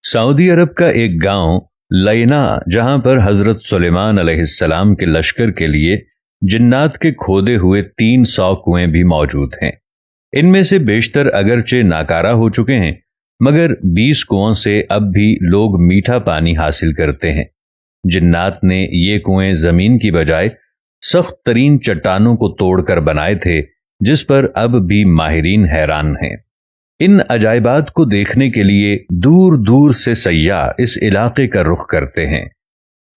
سعودی عرب کا ایک گاؤں لینا، جہاں پر حضرت سلیمان علیہ السلام کے لشکر کے لیے جنات کے کھودے ہوئے 300 کنویں بھی موجود ہیں۔ ان میں سے بیشتر اگرچہ ناکارہ ہو چکے ہیں، مگر 20 کنووں سے اب بھی لوگ میٹھا پانی حاصل کرتے ہیں۔ جنات نے یہ کنویں زمین کی بجائے سخت ترین چٹانوں کو توڑ کر بنائے تھے، جس پر اب بھی ماہرین حیران ہیں۔ ان عجائبات کو دیکھنے کے لیے دور دور سے سیاح اس علاقے کا رخ کرتے ہیں۔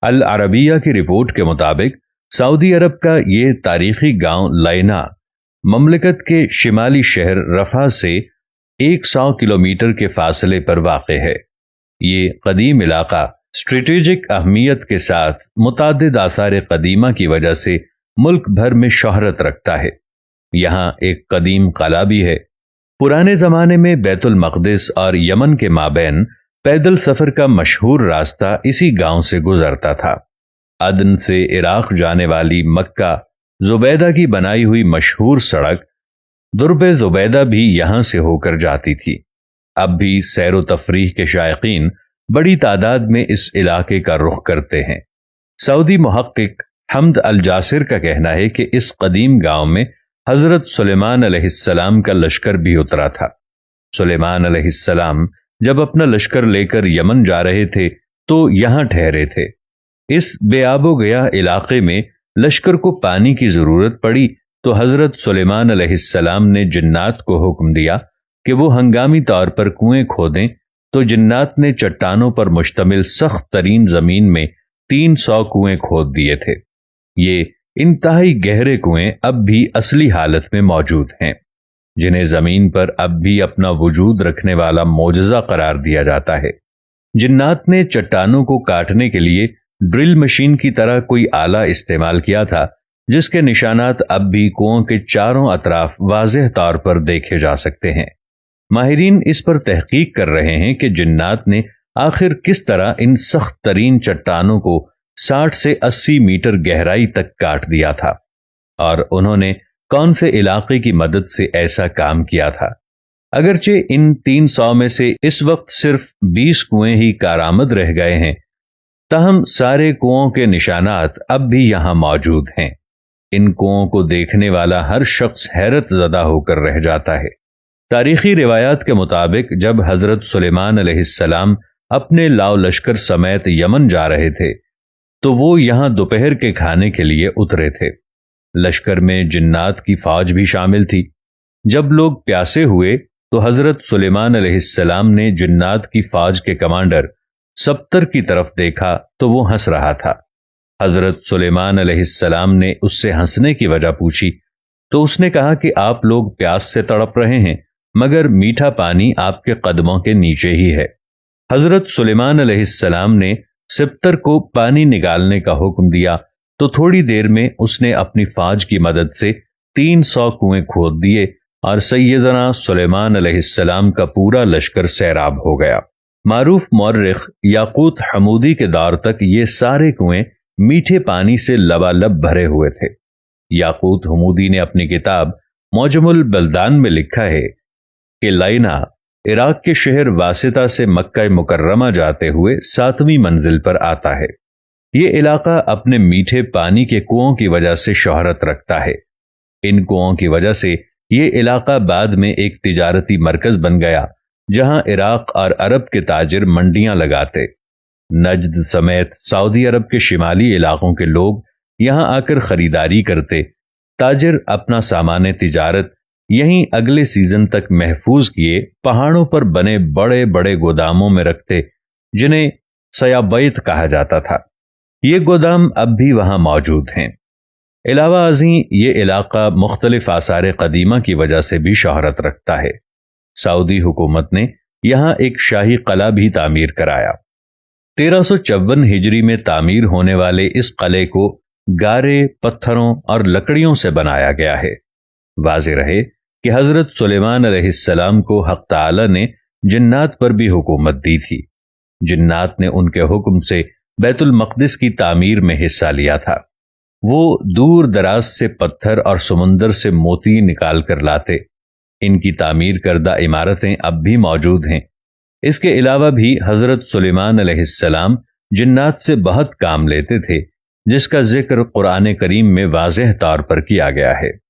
العربیہ کی رپورٹ کے مطابق سعودی عرب کا یہ تاریخی گاؤں لینا مملکت کے شمالی شہر رفح سے 100 کلومیٹر کے فاصلے پر واقع ہے۔ یہ قدیم علاقہ اسٹریٹجک اہمیت کے ساتھ متعدد آثار قدیمہ کی وجہ سے ملک بھر میں شہرت رکھتا ہے۔ یہاں ایک قدیم قلعہ بھی ہے۔ پرانے زمانے میں بیت المقدس اور یمن کے مابین پیدل سفر کا مشہور راستہ اسی گاؤں سے گزرتا تھا۔ عدن سے عراق جانے والی مکہ زبیدہ کی بنائی ہوئی مشہور سڑک درب زبیدہ بھی یہاں سے ہو کر جاتی تھی۔ اب بھی سیر و تفریح کے شائقین بڑی تعداد میں اس علاقے کا رخ کرتے ہیں۔ سعودی محقق حمد الجاسر کا کہنا ہے کہ اس قدیم گاؤں میں حضرت سلیمان علیہ السلام کا لشکر بھی اترا تھا۔ سلیمان علیہ السلام جب اپنا لشکر لے کر یمن جا رہے تھے تو یہاں ٹھہرے تھے۔ اس بے آب و گیا علاقے میں لشکر کو پانی کی ضرورت پڑی تو حضرت سلیمان علیہ السلام نے جنات کو حکم دیا کہ وہ ہنگامی طور پر کنویں کھودیں، تو جنات نے چٹانوں پر مشتمل سخت ترین زمین میں 300 کنویں کھود دیے تھے۔ یہ انتہائی گہرے کنویں اب بھی اصلی حالت میں موجود ہیں، جنہیں زمین پر اب بھی اپنا وجود رکھنے والا معجزہ قرار دیا جاتا ہے۔ جنات نے چٹانوں کو کاٹنے کے لیے ڈرل مشین کی طرح کوئی آلہ استعمال کیا تھا، جس کے نشانات اب بھی کنووں کے چاروں اطراف واضح طور پر دیکھے جا سکتے ہیں۔ ماہرین اس پر تحقیق کر رہے ہیں کہ جنات نے آخر کس طرح ان سخت ترین چٹانوں کو 60 سے 80 میٹر گہرائی تک کاٹ دیا تھا، اور انہوں نے کون سے علاقے کی مدد سے ایسا کام کیا تھا۔ اگرچہ ان 300 میں سے اس وقت صرف 20 کنویں ہی کارآمد رہ گئے ہیں، تاہم سارے کنووں کے نشانات اب بھی یہاں موجود ہیں۔ ان کنووں کو دیکھنے والا ہر شخص حیرت زدہ ہو کر رہ جاتا ہے۔ تاریخی روایات کے مطابق جب حضرت سلیمان علیہ السلام اپنے لاؤ لشکر سمیت یمن جا رہے تھے تو وہ یہاں دوپہر کے کھانے کے لیے اترے تھے۔ لشکر میں جنات کی فوج بھی شامل تھی۔ جب لوگ پیاسے ہوئے تو حضرت سلیمان علیہ السلام نے جنات کی فوج کے کمانڈر سبتر کی طرف دیکھا تو وہ ہنس رہا تھا۔ حضرت سلیمان علیہ السلام نے اس سے ہنسنے کی وجہ پوچھی تو اس نے کہا کہ آپ لوگ پیاس سے تڑپ رہے ہیں، مگر میٹھا پانی آپ کے قدموں کے نیچے ہی ہے۔ حضرت سلیمان علیہ السلام نے سبتر کو پانی نکالنے کا حکم دیا تو تھوڑی دیر میں اس نے اپنی فوج کی مدد سے 300 کنویں کھود دیے اور سیدنا سلیمان علیہ السلام کا پورا لشکر سیراب ہو گیا۔ معروف مورخ یاقوت حمودی کے دور تک یہ سارے کنویں میٹھے پانی سے لبالب بھرے ہوئے تھے۔ یاقوت حمودی نے اپنی کتاب معجم البلدان میں لکھا ہے کہ لینا عراق کے شہر واسطہ سے مکہ مکرمہ جاتے ہوئے 7ویں منزل پر آتا ہے۔ یہ علاقہ اپنے میٹھے پانی کے کنووں کی وجہ سے شہرت رکھتا ہے۔ ان کنووں کی وجہ سے یہ علاقہ بعد میں ایک تجارتی مرکز بن گیا، جہاں عراق اور عرب کے تاجر منڈیاں لگاتے۔ نجد سمیت سعودی عرب کے شمالی علاقوں کے لوگ یہاں آ کر خریداری کرتے۔ تاجر اپنا سامان تجارت یہیں اگلے سیزن تک محفوظ کیے پہاڑوں پر بنے بڑے بڑے گوداموں میں رکھتے، جنہیں سیابیت کہا جاتا تھا۔ یہ گودام اب بھی وہاں موجود ہیں۔ علاوہ ازیں یہ علاقہ مختلف آثار قدیمہ کی وجہ سے بھی شہرت رکھتا ہے۔ سعودی حکومت نے یہاں ایک شاہی قلعہ بھی تعمیر کرایا۔ 1354 ہجری میں تعمیر ہونے والے اس قلعے کو گارے، پتھروں اور لکڑیوں سے بنایا گیا ہے۔ واضح رہے کہ حضرت سلیمان علیہ السلام کو حق تعالی نے جنات پر بھی حکومت دی تھی۔ جنات نے ان کے حکم سے بیت المقدس کی تعمیر میں حصہ لیا تھا۔ وہ دور دراز سے پتھر اور سمندر سے موتی نکال کر لاتے۔ ان کی تعمیر کردہ عمارتیں اب بھی موجود ہیں۔ اس کے علاوہ بھی حضرت سلیمان علیہ السلام جنات سے بہت کام لیتے تھے، جس کا ذکر قرآن کریم میں واضح طور پر کیا گیا ہے۔